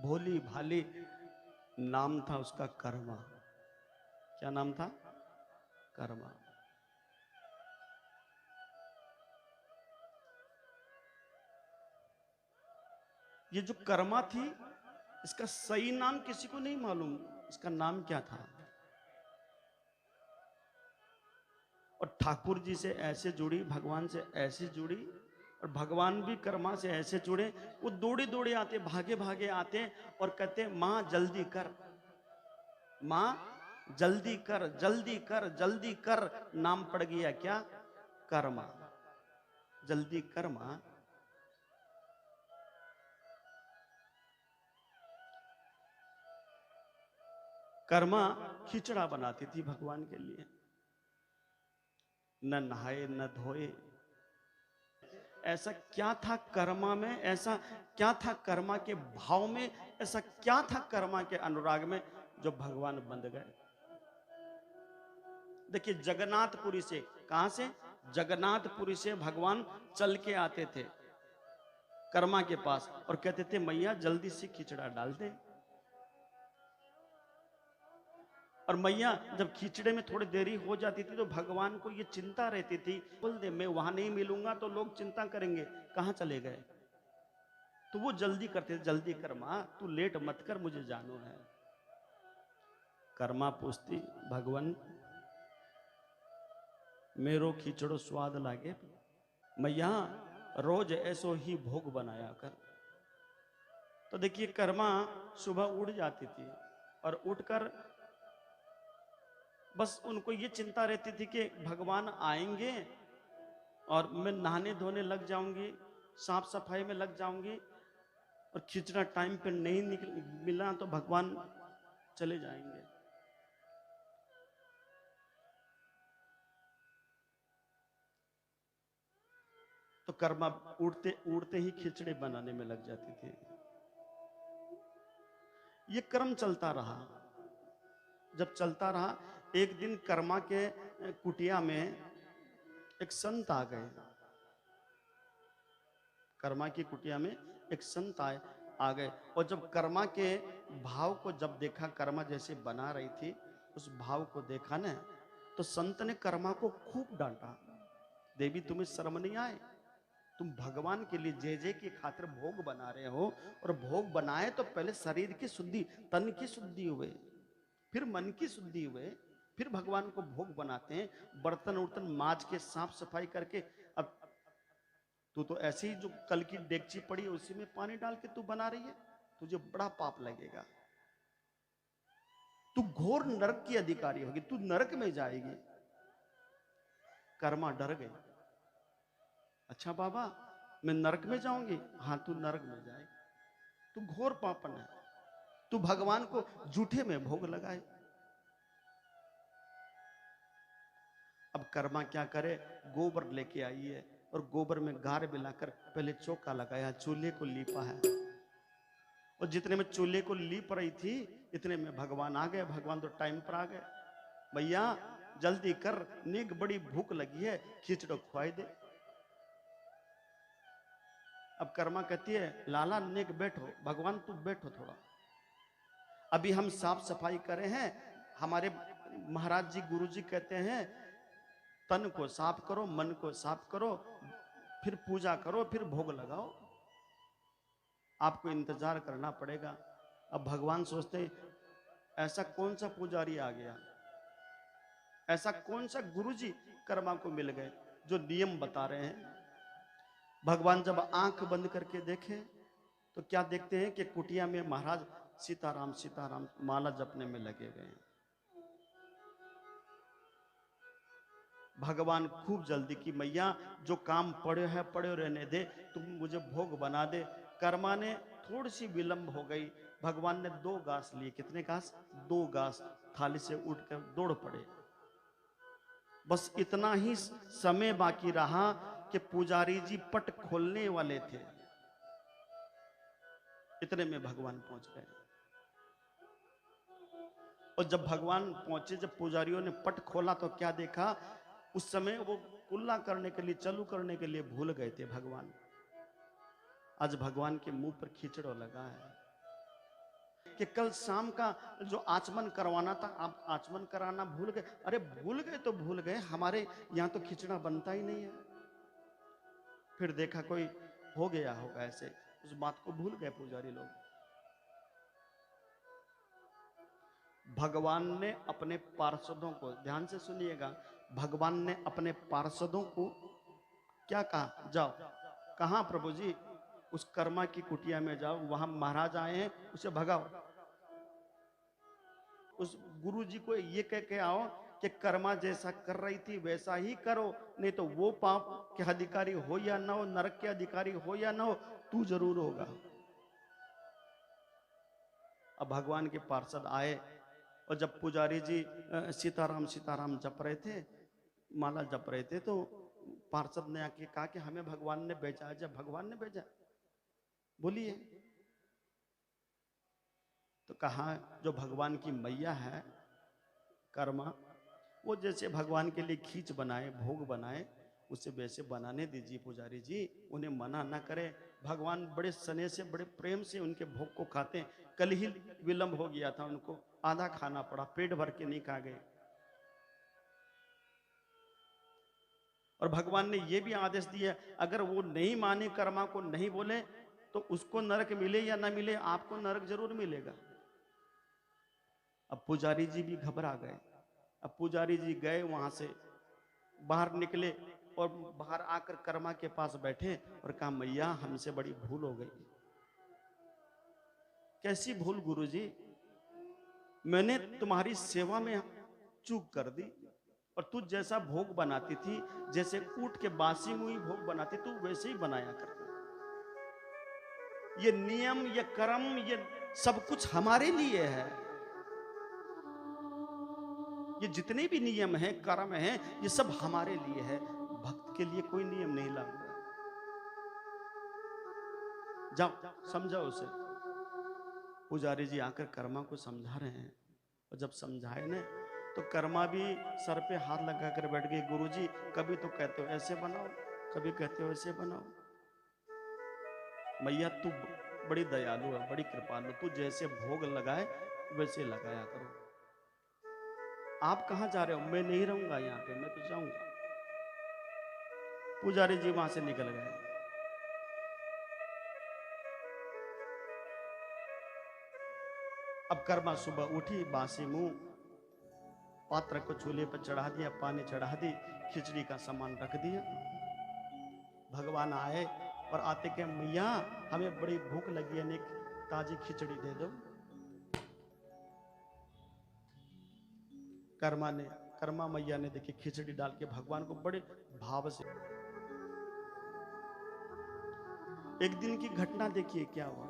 भोली भाली, नाम था उसका कर्मा। क्या नाम था? कर्मा। ये जो कर्मा थी, इसका सही नाम किसी को नहीं मालूम, इसका नाम क्या था। और ठाकुर जी से ऐसे जुड़ी, भगवान से ऐसे जुड़ी, और भगवान भी कर्मा से ऐसे जुड़े। वो दौड़े दौड़े आते, भागे भागे आते और कहते माँ जल्दी कर, माँ जल्दी कर, जल्दी कर, जल्दी कर। नाम पड़ गया क्या? कर्मा। जल्दी कर माँ। कर्मा खिचड़ा बनाती थी भगवान के लिए। न नहाए न धोए। ऐसा क्या था कर्मा में, ऐसा क्या था कर्मा के भाव में, ऐसा क्या था कर्मा के अनुराग में, जो भगवान बंध गए। देखिए जगन्नाथपुरी से, कहां से? जगन्नाथपुरी से भगवान चल के आते थे कर्मा के पास और कहते थे मैया जल्दी से खिचड़ा डाल दे। और मैया जब खिचड़े में थोड़ी देरी हो जाती थी तो भगवान को ये चिंता रहती थी, बोल दे मैं वहां नहीं मिलूंगा तो लोग चिंता करेंगे कहां चले गए। तो वो जल्दी करते थे, जल्दी कर मां, तू लेट मत कर, मुझे जानो है। कर्मा पूछती भगवान मेरो खिचड़ो स्वाद लागे, मैया रोज ऐसो ही भोग बनाया कर। तो देखिए कर्मा सुबह उठ जाती थी और उठकर बस उनको ये चिंता रहती थी कि भगवान आएंगे और मैं नहाने धोने लग जाऊंगी, साफ सफाई में लग जाऊंगी, और खिचड़ा टाइम पे नहीं मिला तो भगवान चले जाएंगे। तो कर्मा उड़ते उड़ते ही खिचड़े बनाने में लग जाती थी। ये क्रम चलता रहा। जब चलता रहा, एक दिन कर्मा के कुटिया में एक संत आ गए। कर्मा की कुटिया में एक संत आ गए, और जब कर्मा के भाव को जब देखा, कर्मा जैसे बना रही थी उस भाव को देखा ना, तो संत ने कर्मा को खूब डांटा। देवी तुम्हें शर्म नहीं आए? तुम भगवान के लिए जे जे की खातिर भोग बना रहे हो, और भोग बनाए तो पहले शरीर की शुद्धि, तन की शुद्धि हुए, फिर मन की शुद्धि हुए, फिर भगवान को भोग बनाते हैं। बर्तन उर्तन माज के साफ सफाई करके, अब तू तो ऐसे ही जो कल की डेगची पड़ी है उसी में पानी डाल के तू बना रही है, तुझे बड़ा पाप लगेगा, तू घोर नरक की अधिकारी होगी, तू नरक में जाएगी। कर्मा डर गई। अच्छा बाबा मैं नरक में जाऊंगी? हाँ तू नरक में जाएगी, तू घोर पापन है, तू भगवान को जूठे में भोग लगाए। अब कर्मा क्या करे, गोबर लेके आई है और गोबर में गार मिलाकर पहले चौका लगाया, चूल्हे को लीपा है। और जितने में चूल्हे को लीप रही थी इतने में भगवान आ गए। भगवान तो टाइम पर आ गए। भैया जल्दी कर, नेक बड़ी भूख लगी है, खिचड़ो खुआई दे। अब कर्मा कहती है लाला नेक बैठो, भगवान तू बैठो थोड़ा, अभी हम साफ सफाई करे हैं। हमारे महाराज जी गुरु जी कहते हैं तन को साफ करो, मन को साफ करो, फिर पूजा करो, फिर भोग लगाओ, आपको इंतजार करना पड़ेगा। अब भगवान सोचते ऐसा कौन सा पुजारी आ गया, ऐसा कौन सा गुरुजी कर्मा को मिल गए जो नियम बता रहे हैं। भगवान जब आंख बंद करके देखे तो क्या देखते हैं कि कुटिया में महाराज सीताराम सीताराम माला जपने में लगे गए हैं। भगवान खूब जल्दी की, मैया जो काम पड़े है पड़े रहने दे, तुम मुझे भोग बना दे। कर्मा ने थोड़ी सी विलंब हो गई, भगवान ने 2 घास लिए। कितने घास? 2 घास। थाली से उठकर दौड़ पड़े। बस इतना ही समय बाकी रहा कि पुजारी जी पट खोलने वाले थे, इतने में भगवान पहुंच गए। और जब भगवान पहुंचे, जब पुजारियों ने पट खोला तो क्या देखा, उस समय वो कुल्ला करने के लिए, चालू करने के लिए भूल गए थे भगवान। आज भगवान के मुंह पर खिचड़ो लगा है। कि कल शाम का जो आचमन करवाना था आप आचमन कराना भूल गए। अरे भूल गए तो भूल गए, हमारे यहाँ तो खिचड़ा बनता ही नहीं है। फिर देखा कोई हो गया होगा ऐसे, उस बात को भूल गए पुजारी लोग। भगवान ने अपने पार्षदों को, ध्यान से सुनिएगा, भगवान ने अपने पार्षदों को क्या कहा? जाओ। कहां प्रभु जी? उस कर्मा की कुटिया में जाओ, वहां महाराज आए हैं, उसे भगाओ। उस गुरु जी को ये कह के आओ कि कर्मा जैसा कर रही थी वैसा ही करो, नहीं तो वो पाप के अधिकारी हो या ना हो, नरक के अधिकारी हो या ना हो, तू जरूर होगा। अब भगवान के पार्षद आए और जब पुजारी जी सीताराम सीताराम जप रहे थे, माला जप रहे थे, तो पार्षद ने आके कहा कि हमें भगवान ने भेजा। जब भगवान ने भेजा, बोलिए। तो कहा जो भगवान की मैया है कर्मा, वो जैसे भगवान के लिए खींच बनाए, भोग बनाए, उसे वैसे बनाने दीजिए पुजारी जी, उन्हें मना ना करें। भगवान बड़े स्नेह से, बड़े प्रेम से उनके भोग को खाते हैं। कल ही विलंब हो गया था, उनको आधा खाना पड़ा, पेट भर के नहीं खा गए। और भगवान ने यह भी आदेश दिया, अगर वो नहीं माने, कर्मा को नहीं बोले, तो उसको नरक मिले या ना मिले, आपको नरक जरूर मिलेगा। अब पुजारी जी भी घबरा गए। अब पुजारी जी गए, वहां से बाहर निकले और बाहर आकर कर्मा के पास बैठे और कहा, मैया हमसे बड़ी भूल हो गई। कैसी भूल गुरुजी? मैंने तुम्हारी सेवा में चूक कर दी, और तू जैसा भोग बनाती थी, जैसे ऊंट के बासी मुई भोग बनाती, तू वैसे ही बनाया कर। ये नियम, ये कर्म, ये सब कुछ हमारे लिए है। ये जितने भी नियम हैं, कर्म हैं, ये सब हमारे लिए है। भक्त के लिए कोई नियम नहीं लागू है। जाओ समझाओ उसे। पुजारी जी आकर कर्मा को समझा रहे हैं, और जब समझाए ने तो कर्मा भी सर पे हाथ लगा कर बैठ गए। गुरुजी, कभी तो कहते हो ऐसे बनाओ, कभी कहते हो ऐसे बनाओ। मैया तू बड़ी दयालु है, बड़ी कृपालु, तू जैसे भोग लगाए वैसे लगाया करो। आप कहां जा रहे हो? मैं नहीं रहूंगा यहाँ पे, मैं तो जाऊंगा। पुजारी जी वहां से निकल गए। अब कर्मा सुबह उठी, बासी मुंह, पात्र को चूल्हे पर चढ़ा दिया, पानी चढ़ा दी, खिचड़ी का सामान रख दिया। भगवान आए और आते के, मैया हमें बड़ी भूख लगी है, एक ताजी खिचड़ी दे दो। कर्मा मैया ने देखी खिचड़ी डाल के भगवान को बड़े भाव से। एक दिन की घटना देखिए क्या हुआ।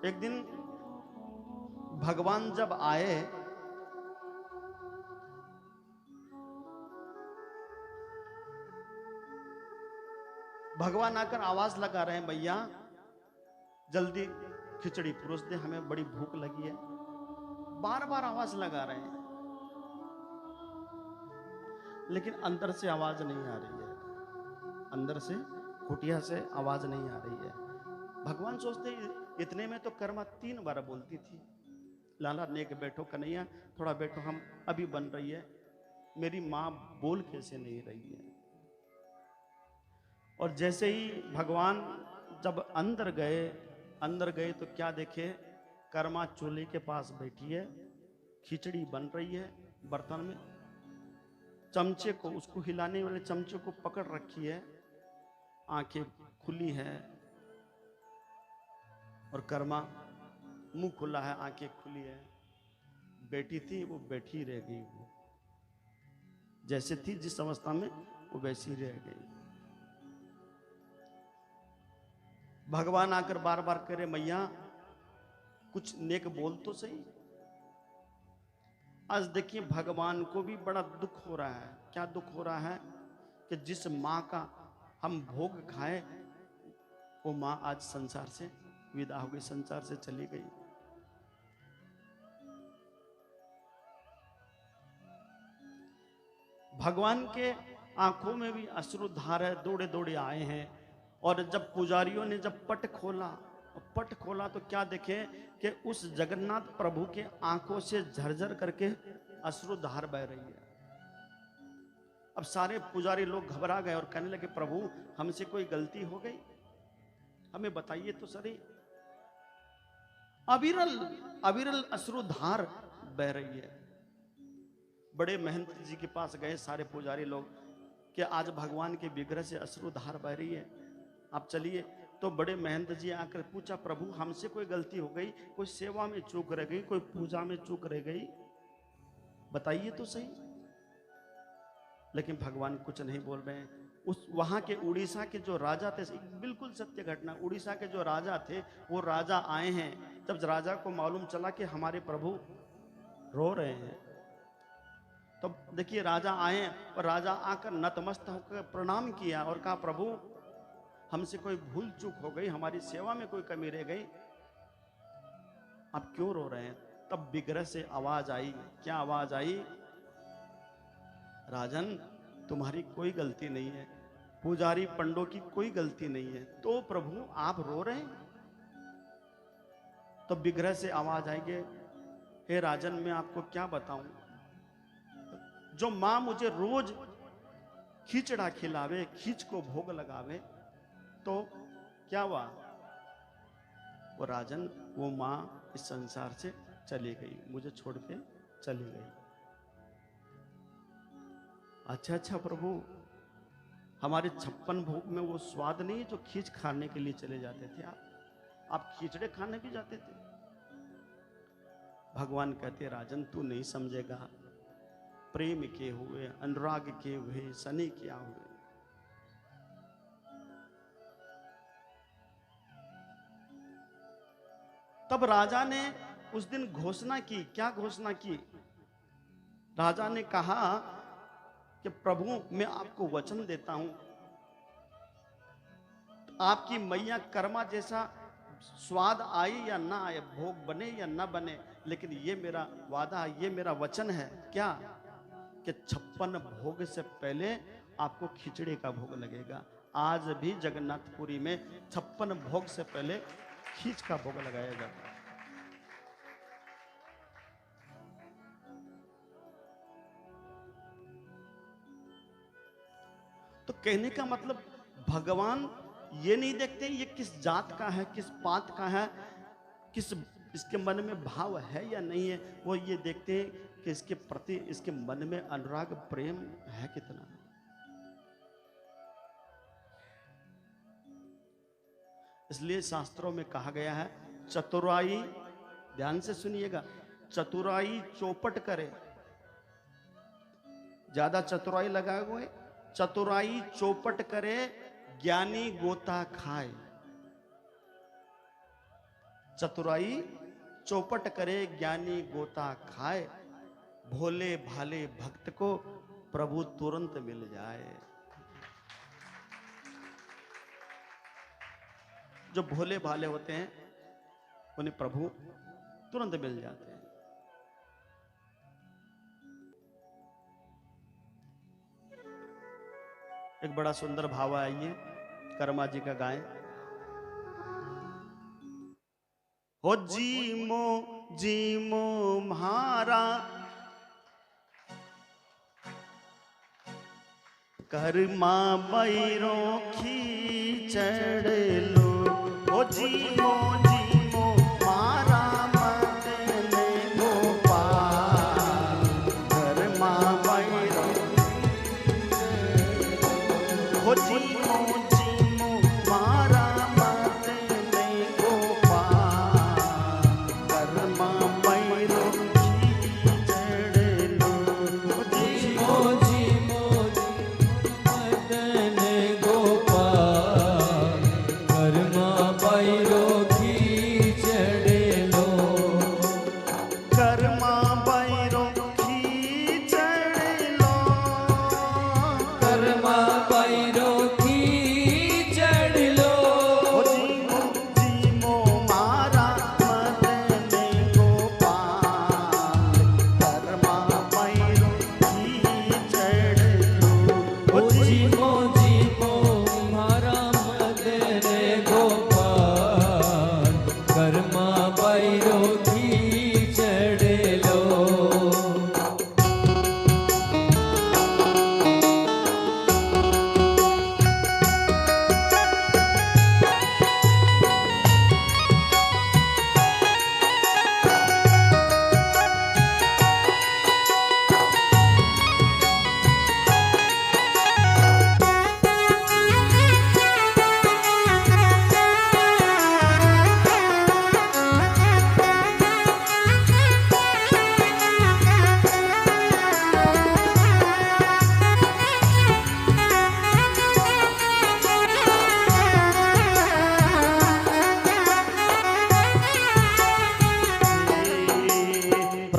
एक दिन भगवान जब आए, भगवान आकर आवाज लगा रहे हैं, मैया जल्दी खिचड़ी परोस दे, हमें बड़ी भूख लगी है। बार बार आवाज लगा रहे हैं, लेकिन अंदर से आवाज नहीं आ रही है। अंदर से, कुटिया से आवाज नहीं आ रही है। भगवान सोचते इतने में तो कर्मा 3 बार बोलती थी, लाला नेक बैठो कन्हैया, थोड़ा बैठो, हम अभी बन रही है। मेरी माँ बोल कैसे नहीं रही है। और जैसे ही भगवान जब अंदर गए तो क्या देखे? कर्मा चूल्हे के पास बैठी है, खिचड़ी बन रही है बर्तन में, चमचे को, उसको हिलाने वाले चमचे को पकड़ रखी है, आंखें खुली है, और कर्मा मुंह खुला है, आंखें खुली है। बैठी थी वो बैठी रह गई, वो जैसे थी जिस अवस्था में वो वैसी रह गई। भगवान आकर बार बार कह रहे, मैया कुछ नेक बोल तो सही। आज देखिए भगवान को भी बड़ा दुख हो रहा है। क्या दुख हो रहा है? कि जिस माँ का हम भोग खाए, वो माँ आज संसार से विदा हो गई, संसार से चली गई। भगवान के आंखों में भी अश्रुधार है, दौड़े दौड़े आए हैं। और जब पुजारियों ने जब पट खोला, और पट खोला तो क्या देखे कि उस जगन्नाथ प्रभु के आंखों से झरझर करके अश्रुधार बह रही है। अब सारे पुजारी लोग घबरा गए और कहने लगे, प्रभु हमसे कोई गलती हो गई, हमें बताइए तो सही। अविरल अविरल अश्रुधार बह रही है। बड़े महंत जी के पास गए सारे पुजारी लोग कि आज भगवान के विग्रह से अश्रुधार बह रही है, आप चलिए। तो बड़े महंत जी आकर पूछा, प्रभु हमसे कोई गलती हो गई, कोई सेवा में चूक रह गई, कोई पूजा में चूक रह गई, बताइए तो सही। लेकिन भगवान कुछ नहीं बोल रहे हैं। उस वहां के उड़ीसा के जो राजा थे, बिल्कुल सत्य घटना, उड़ीसा के जो राजा थे वो राजा आए हैं। जब राजा को मालूम चला कि हमारे प्रभु रो रहे हैं, तो देखिए राजा आए और राजा आकर नतमस्तक होकर प्रणाम किया और कहा, प्रभु हमसे कोई भूल चूक हो गई, हमारी सेवा में कोई कमी रह गई, आप क्यों रो रहे हैं। तब विग्रह से आवाज आई। क्या आवाज आई? राजन तुम्हारी कोई गलती नहीं है, पुजारी पंडों की कोई गलती नहीं है, तो प्रभु आप रो रहे हैं। तो विग्रह से आवाज आएगी, हे राजन मैं आपको क्या बताऊं, जो मां मुझे रोज खिचड़ा खिलावे, खींच को भोग लगावे, तो क्या हुआ? वो राजन, वो मां इस संसार से चली गई, मुझे छोड़ के चली गई। अच्छा अच्छा प्रभु, हमारे 56 भोग में वो स्वाद नहीं जो खींच खाने के लिए चले जाते थे, आप खींचड़े खाने भी जाते थे। भगवान कहते, राजन तू नहीं समझेगा, प्रेम के हुए, अनुराग के हुए, सनी क्या हुए। तब राजा ने उस दिन घोषणा की। क्या घोषणा की? राजा ने कहा कि प्रभु मैं आपको वचन देता हूं, आपकी मैया कर्मा जैसा स्वाद आए या ना आए, भोग बने या ना बने, लेकिन ये मेरा वादा, ये मेरा वचन है। क्या? कि 56 भोग से पहले आपको खिचड़ी का भोग लगेगा। आज भी जगन्नाथपुरी में 56 भोग से पहले खींच का भोग लगाया जाता है। तो कहने का मतलब भगवान ये नहीं देखते ये किस जात का है, किस पात का है, किस इसके मन में भाव है या नहीं है, वो ये देखते हैं कि इसके प्रति इसके मन में अनुराग प्रेम है कितना। इसलिए शास्त्रों में कहा गया है, चतुराई, ध्यान से सुनिएगा, चतुराई चौपट करे। ज्यादा चतुराई लगाए हुए, चतुराई चौपट करे, ज्ञानी गोता खाए। चतुराई चौपट करे, ज्ञानी गोता खाए, भोले भाले भक्त को प्रभु तुरंत मिल जाए। जो भोले भाले होते हैं उन्हें प्रभु तुरंत मिल जाते हैं। एक बड़ा सुंदर भाव है, आइए कर्मा जी का गाएं। हो जीमो म्हारा कर्मा बैरो खींचड़ लो। हो जीमो म्हारा मदन गोपाल, कर्मा बैरो। हो जीमो म्हारा मदन गोपाल, कर्मा बैरो खींचड़ लो। हो जीमो मदन गोपाल, कर्मा बैरो खींचड़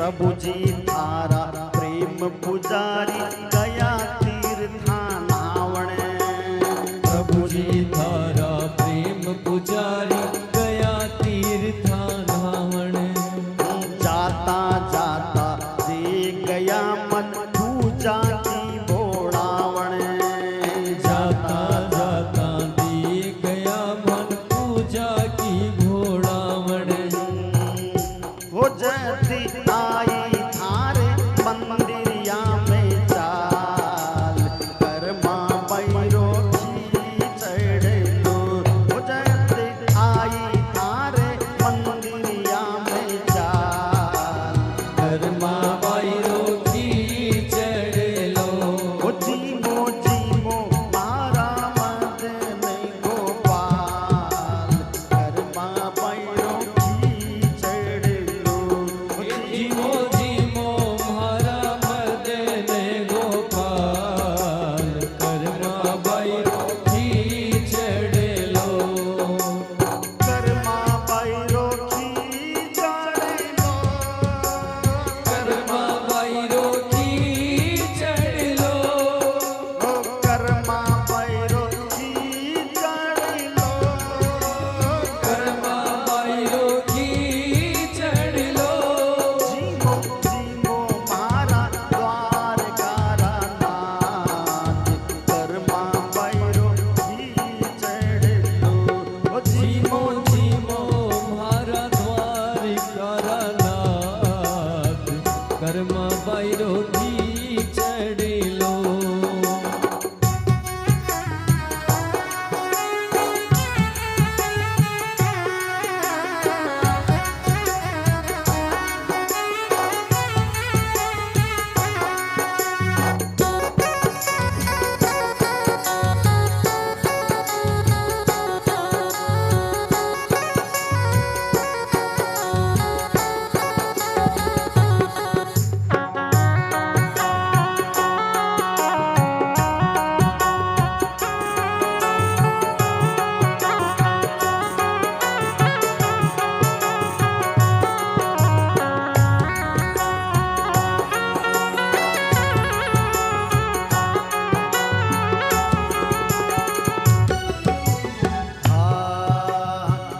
प्रभु जी थारा प्रेम पुजारी गया तीर्था नावण। प्रभु जी थारा प्रेम पुजारी गया तीर्था नावण। जाता जाता दे गया मन पूजा की भोड़ावण। जाता जाता दे गया मन पूजा की घोड़ावण। हो जती आई थारे मंदिरिया में चाल कर्मा बैरो चढ़ लो। हो जती आई थारे मंदिरिया में चाल कर्मा बैरो की चढ़ लो। हो जीमो मारा मदन गोपाल कर्मा बैरो चढ़ लो। जीमो जीमो म्हारा मदन गोपाल कर्मा बैरो की चढ़ लो। कर्मा बैरो की चढ़ लो। कर्मा बैरो की चढ़ लो। ओ कर्मा बैरो की चढ़ लो। कर्मा बैरो की चढ़ लो। जीमो जीमो मारा द्वारकारा नाथ कर्मा बैरो की चढ़ लो। ओ जीमो जीमो जीमो म्हारा द्वारिकारा नाथ कर्मा बैरो की चढ़ लो।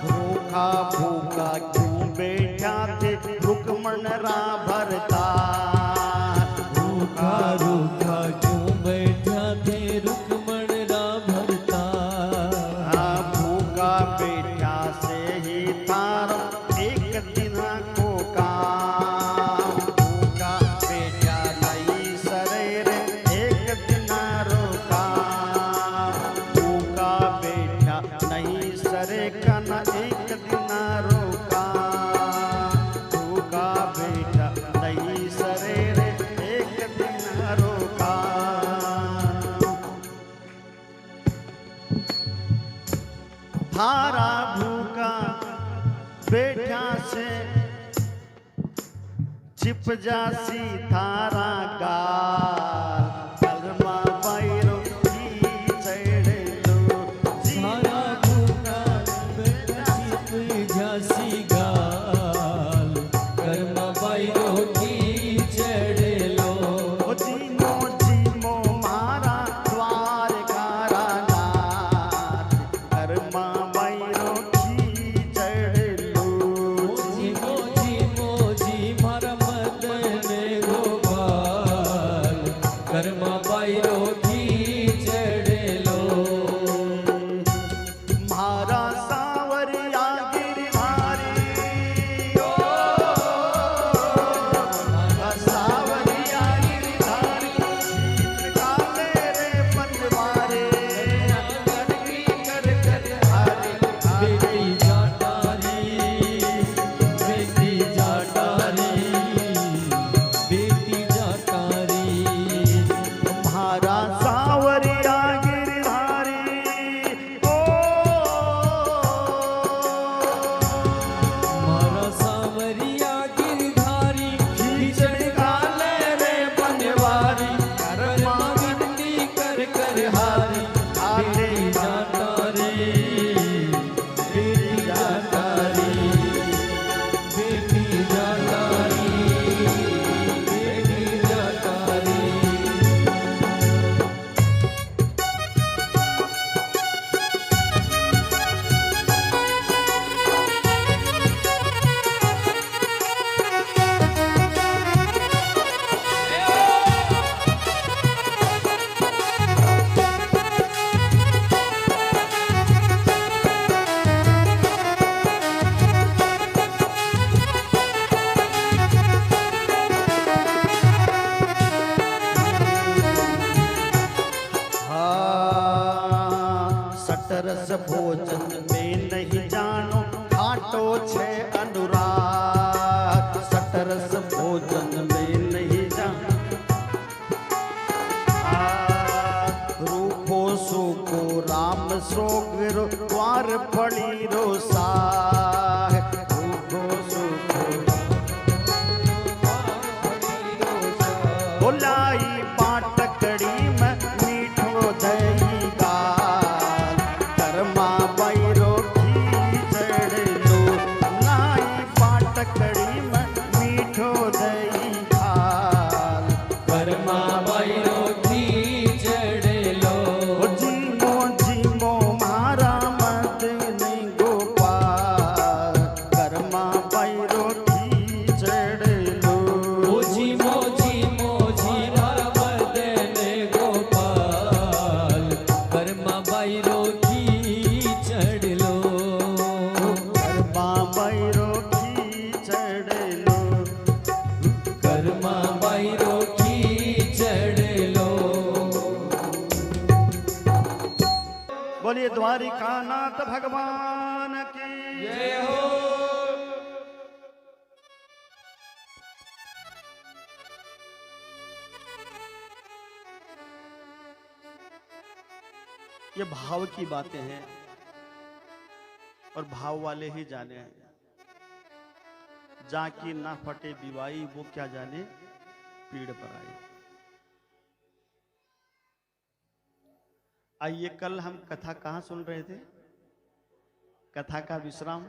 भूखा भूखा क्यों बैठा थे रुकमण रा भरता। रूखा रूखा क्यों बैठा थे रुकमण रा भरता। भूखा बैठा से ही तार एक दिन को काम। भूखा बैठा नहीं सरेर एक दिन रोका। भूखा बैठा नहीं सरे कन एक दिन रोका। भूखा बैठा नहीं सरेर एक दिन रोका। थारा भूखा बैठा से छिप जासी थारा गाल कर्मा बैरो की चढ़ लो। सारा भूखा बैठा छिप झांसी गाल कर्मा बैरो की चढ़ लो। ओ जीमो जीमो मारा द्वारकारा नाथ कर्मा बैरो की चढ़ लो। जीमो जीमो जी म्हारा मदन गोपाल कर्मा छे अनुराग, सटरस भोजन में नहीं जा। रूपो सुको राम सोगरो द्वार पड़ी रो साह। रूपो सुको बोलाई पाटकड़ी में मीठो दही गाल, कर्मा बैरो खीचड़ लो। लाई पाटकड़ी में मीठो दही गाल, कर्मा बैरो खीचड़ लो। जीमो जीमो मारा मत नहीं गोपाल, कर्मा बैरो खीचड़ लो। जीमो जीमो जीरा मदन गोपाल, कर्मा बैरो खीचड़ लो। कर्मा बैरो खीचड़ लो। कर्मा बैरो खीचड़ लो। बोलिए द्वारिका नाथ भगवान की जय हो। ये भाव की बातें हैं और भाव वाले ही जाने हैं। जाकी ना फटे बिवाई, वो क्या जाने पीड़ पर आई। आइए, कल हम कथा कहां सुन रहे थे? कथा का विश्राम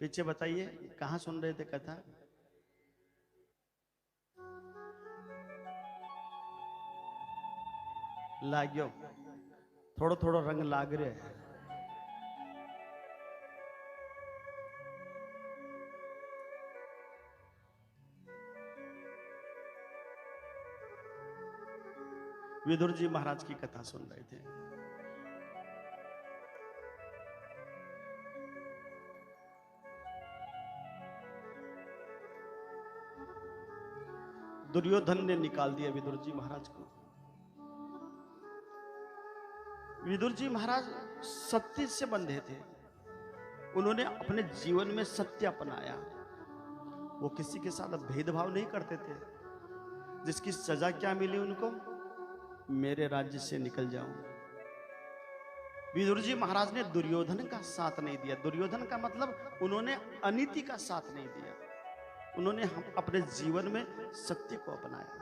पीछे बताइए, कहां सुन रहे थे कथा? लाग्यो थोड़ो थोड़ो रंग लाग रहे है। विदुर जी महाराज की कथा सुन रहे थे। दुर्योधन ने निकाल दिया विदुर जी महाराज को। विदुर जी महाराज सत्य से बंधे थे। उन्होंने अपने जीवन में सत्य अपनाया। वो किसी के साथ भेदभाव नहीं करते थे। जिसकी सजा क्या मिली उनको? मेरे राज्य से निकल जाऊं। विदुर जी महाराज ने दुर्योधन का साथ नहीं दिया। दुर्योधन का मतलब उन्होंने अनीति का साथ नहीं दिया। उन्होंने हम अपने जीवन में सत्य को अपनाया।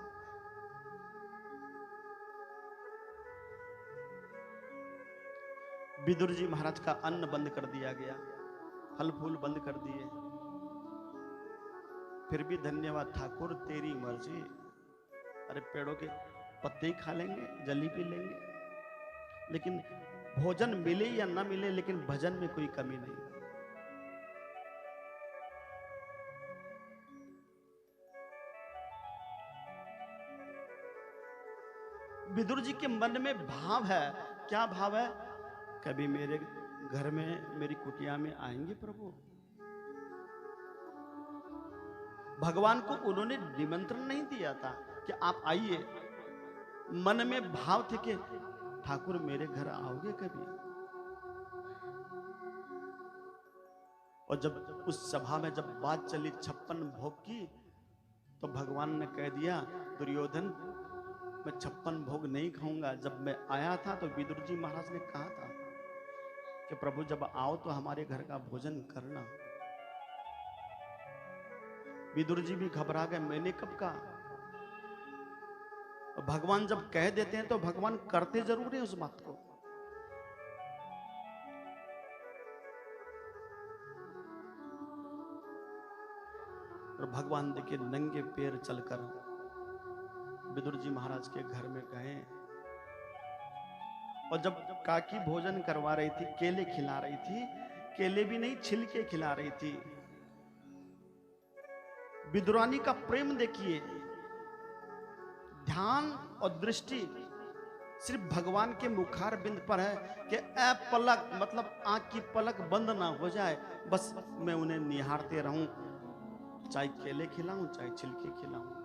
विदुर जी महाराज का अन्न बंद कर दिया गया, फल फूल बंद कर दिए। फिर भी धन्यवाद ठाकुर, तेरी मर्जी। अरे पेड़ों के पत्ते ही खा लेंगे, जली पी लेंगे, लेकिन भोजन मिले या ना मिले, लेकिन भजन में कोई कमी नहीं। विदुर जी के मन में भाव है। क्या भाव है? कभी मेरे घर में, मेरी कुटिया में आएंगे प्रभु? भगवान को उन्होंने निमंत्रण नहीं दिया था कि आप आइए। मन में भाव थे कि ठाकुर मेरे घर आओगे कभी? और जब उस सभा में जब बात चली 56 भोग की, तो भगवान ने कह दिया, दुर्योधन मैं 56 भोग नहीं खाऊंगा। जब मैं आया था तो विदुर जी महाराज ने कहा था कि प्रभु जब आओ तो हमारे घर का भोजन करना। विदुर जी भी घबरा गए, मैंने कब कहा? भगवान जब कह देते हैं तो भगवान करते जरूर है उस बात को। और भगवान देखिए नंगे पैर चलकर विदुर जी महाराज के घर में गए। और जब काकी भोजन करवा रही थी, केले खिला रही थी, केले भी नहीं छिलके खिला रही थी। विदुरानी का प्रेम देखिए, ध्यान और दृष्टि सिर्फ भगवान के मुखार बिंद पर है कि ए पलक, मतलब आंख की पलक बंद ना हो जाए, बस मैं उन्हें निहारते रहूं, चाहे केले खिलाऊं चाहे छिलके खिलाऊं।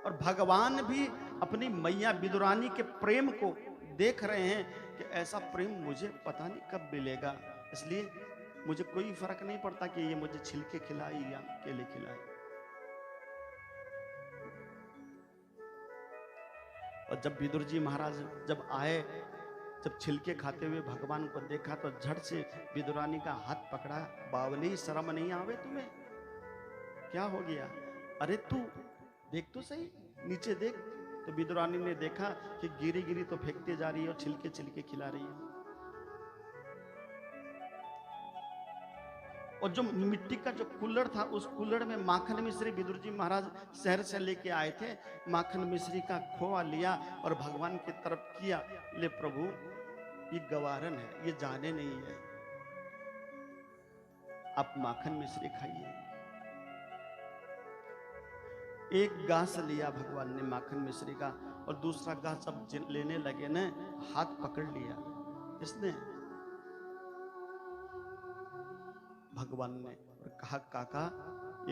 और भगवान भी अपनी मैया विदुरानी के प्रेम को देख रहे हैं कि ऐसा प्रेम मुझे पता नहीं कब मिलेगा, इसलिए मुझे कोई फर्क नहीं पड़ता कि ये मुझे छिलके खिलाए या केले खिलाए। और जब विदुर जी महाराज जब आए, जब छिलके खाते हुए भगवान को देखा तो झट से विदुरानी का हाथ पकड़ा। बावली, शर्म नहीं आवे तुम्हें? क्या हो गया? अरे तू देख तो सही, नीचे देख। तो विदुरानी ने देखा कि गिरी गिरी तो फेंकते जा रही है और छिलके छिलके खिला रही है। और जो मिट्टी का जो कुल्हड़ था, उस कुल्हड़ में माखन मिश्री विदुर जी महाराज शहर से लेके आए थे। माखन मिश्री का खोआ लिया और भगवान की तरफ किया, ले प्रभु ये गवारन है, ये जाने नहीं है, आप माखन मिश्री खाइए। एक गास लिया भगवान ने माखन मिश्री का, और दूसरा गास जब लेने लगे न, हाथ पकड़ लिया इसने, भगवान ने, और कहा काका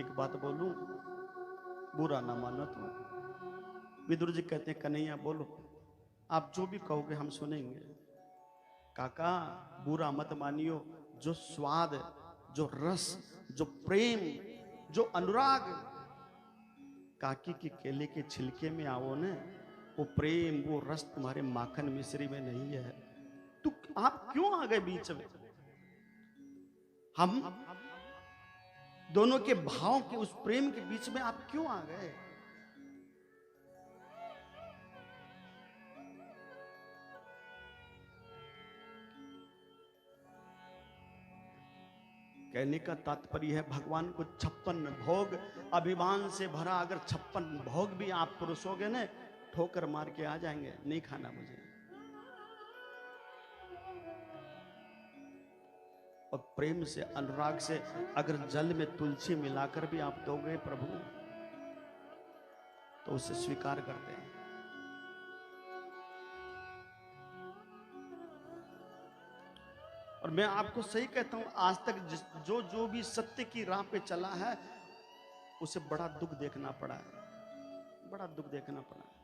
एक बात बोलूं, बुरा ना मानो तुम। विदुर जी कहते हैं कन्हैया बोलो, आप जो भी कहोगे हम सुनेंगे। काका बुरा मत मानियो, जो स्वाद, जो रस, जो प्रेम, जो अनुराग काकी के केले के छिलके में आओ न, वो प्रेम, वो रस तुम्हारे माखन मिश्री में नहीं है। तो आप क्यों आ गए बीच में? हम दोनों के भाव के उस प्रेम के बीच में आप क्यों आ गए? कहने का तात्पर्य है भगवान को 56 भोग अभिमान से भरा, अगर 56 भोग भी आप परोसोगे ना, ठोकर मार के आ जाएंगे, नहीं खाना मुझे। और प्रेम से, अनुराग से अगर जल में तुलसी मिलाकर भी आप दोगे प्रभु, तो उसे स्वीकार करते हैं। और मैं आपको सही कहता हूं, आज तक जो भी सत्य की राह पे चला है, उसे बड़ा दुख देखना पड़ा है, बड़ा दुख देखना पड़ा है।